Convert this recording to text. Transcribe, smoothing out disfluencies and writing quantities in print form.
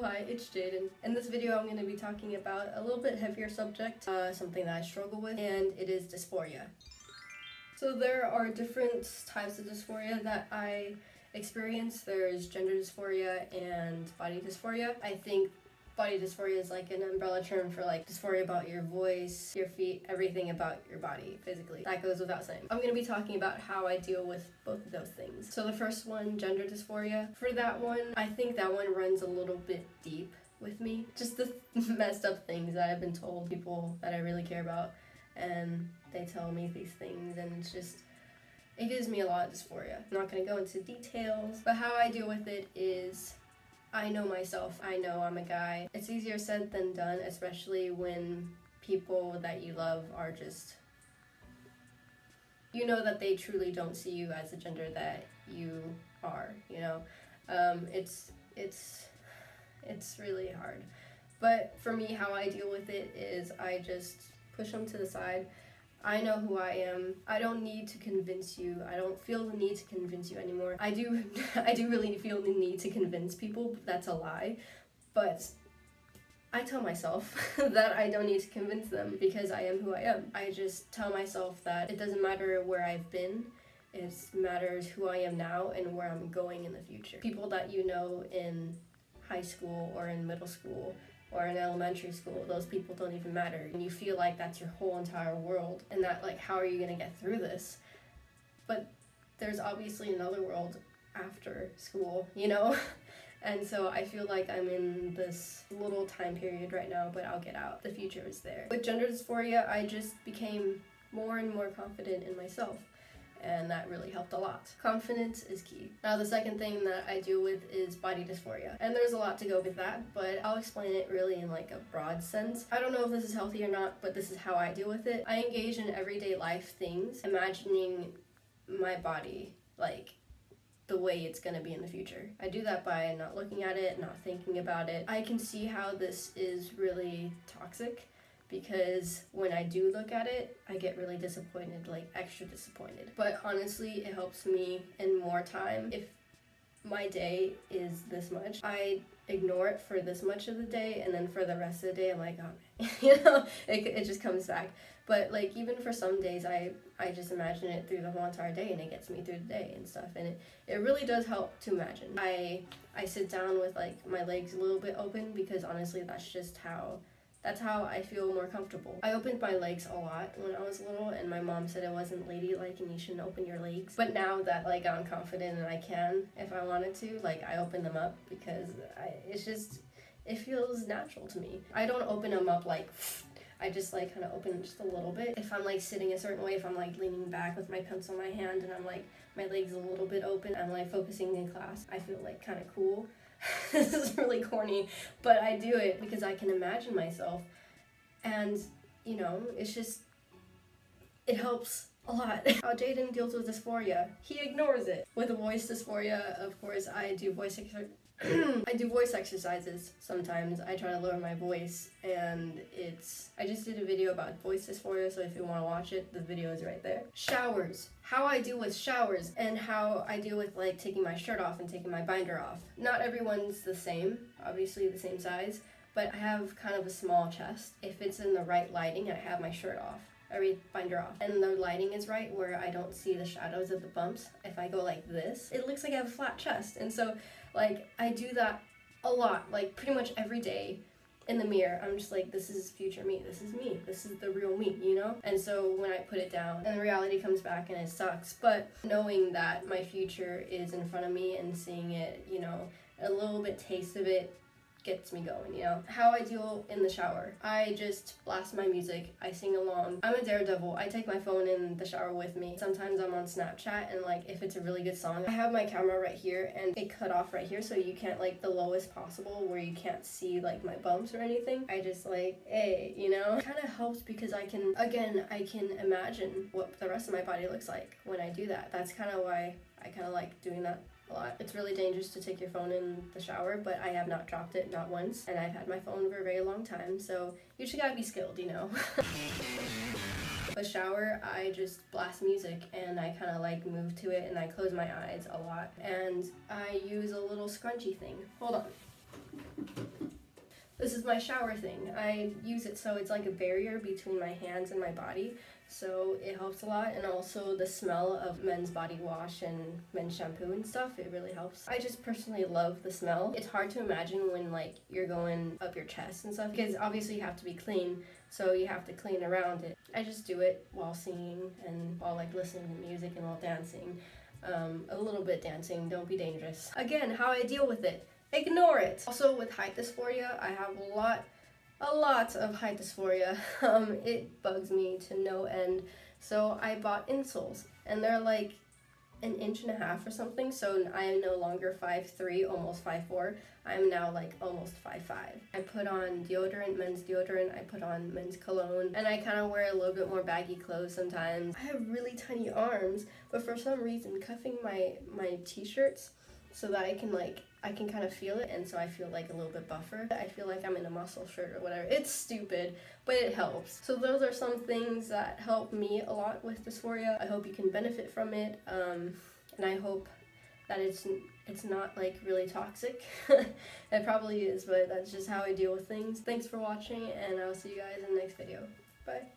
hi, it's Jaden. In this video I'm going to be talking about a little bit heavier subject, something that I struggle with, and it is dysphoria. So there are different types of dysphoria that I experience. There's gender dysphoria and body dysphoria. I think body dysphoria is like an umbrella term for like dysphoria about your voice, your feet, everything about your body physically. That goes without saying. I'm going to be talking about how I deal with both of those things. So the first one, gender dysphoria. For that one, I think that one runs a little bit deep with me. Just the messed up things that I've been told, people that I really care about, and they tell me these things, and it's just, it gives me a lot of dysphoria. I'm not going to go into details, but how I deal with it is I know myself. I know I'm a guy. It's easier said than done, especially when people that you love are just, you know that they truly don't see you as the gender that you are, you know? It's really hard. But for me, how I deal with it is I just push them to the side. I know who I am. I don't need to convince you. I don't feel the need to convince you anymore. I do really feel the need to convince people. That's a lie. But I tell myself that I don't need to convince them because I am who I am. I just tell myself that it doesn't matter where I've been. It matters who I am now and where I'm going in the future. People that you know in high school or in middle school or in elementary school, those people don't even matter. And you feel like that's your whole entire world, and that, like, how are you gonna get through this? But there's obviously another world after school, you know? And so I feel like I'm in this little time period right now, but I'll get out. The future is there. With gender dysphoria, I just became more and more confident in myself, and that really helped a lot. Confidence is key. Now the second thing that I deal with is body dysphoria. And there's a lot to go with that, but I'll explain it really in like a broad sense. I don't know if this is healthy or not, but this is how I deal with it. I engage in everyday life things, imagining my body like the way it's gonna be in the future. I do that by not looking at it, not thinking about it. I can see how this is really toxic, because when I do look at it, I get really disappointed, like extra disappointed. But honestly, it helps me in more time. If my day is this much, I ignore it for this much of the day, and then for the rest of the day, I'm like, oh man, you know, it just comes back. But like even for some days, I just imagine it through the whole entire day, and it gets me through the day and stuff, and it really does help to imagine. I sit down with like my legs a little bit open, because honestly, that's how I feel more comfortable. I opened my legs a lot when I was little, and my mom said it wasn't ladylike and you shouldn't open your legs. But now that like I'm confident and I can, if I wanted to, like I open them up, because it feels natural to me. I don't open them up like, I just like kind of open them just a little bit. If I'm like sitting a certain way, if I'm like leaning back with my pencil in my hand and I'm like, my legs a little bit open, I'm like focusing in class, I feel like kind of cool. This is really corny, but I do it because I can imagine myself, and you know, it helps a lot. How Jaden deals with dysphoria, he ignores it. With voice dysphoria, of course, I do voice exercises sometimes. I try to lower my voice, and I just did a video about voice dysphoria, so if you want to watch it, the video is right there. Showers. How I deal with showers, and how I deal with like taking my shirt off and taking my binder off. Not everyone's the same, obviously the same size, but I have kind of a small chest. If it's in the right lighting, I have my shirt off, binder off, and the lighting is right where I don't see the shadows of the bumps. If I go like this, it looks like I have a flat chest. And so like I do that a lot, like pretty much every day in the mirror. I'm just like, this is future me, this is the real me, you know? And so when I put it down and the reality comes back and it sucks, but knowing that my future is in front of me and seeing it, you know, a little bit taste of it gets me going, you know? How I deal in the shower. I just blast my music, I sing along. I'm a daredevil. I take my phone in the shower with me. Sometimes I'm on Snapchat, and like if it's a really good song, I have my camera right here and it cut off right here, so you can't like the lowest possible where you can't see like my bumps or anything. I just like, hey, you know? It kind of helps because I can imagine what the rest of my body looks like when I do that. That's kind of why I kind of like doing that a lot. It's really dangerous to take your phone in the shower, but I have not dropped it, not once, and I've had my phone for a very long time, so you just gotta be skilled, you know? The shower, I just blast music and I kind of like move to it, and I close my eyes a lot, and I use a little scrunchy thing. Hold on. This is my shower thing. I use it so it's like a barrier between my hands and my body, so it helps a lot. And also the smell of men's body wash and men's shampoo and stuff, it really helps. I just personally love the smell. It's hard to imagine when like you're going up your chest and stuff, because obviously you have to be clean, so you have to clean around it. I just do it while singing and while like listening to music and while dancing. A little bit dancing, don't be dangerous. Again, how I deal with it. Ignore it. Also with height dysphoria, I have a lot of height dysphoria. It bugs me to no end. So I bought insoles, and they're like 1.5 inches or something, so I am no longer 5'3", almost 5'4". I'm now like almost 5'5". I put on deodorant, men's deodorant, I put on men's cologne, and I kind of wear a little bit more baggy clothes sometimes. I have really tiny arms, but for some reason cuffing my t-shirts so that I can kind of feel it, and so I feel like a little bit buffer. I feel like I'm in a muscle shirt or whatever. It's stupid, but it helps. So those are some things that help me a lot with dysphoria. I hope you can benefit from it, and I hope that it's not like really toxic. It probably is, but that's just how I deal with things. Thanks for watching, and I'll see you guys in the next video. Bye.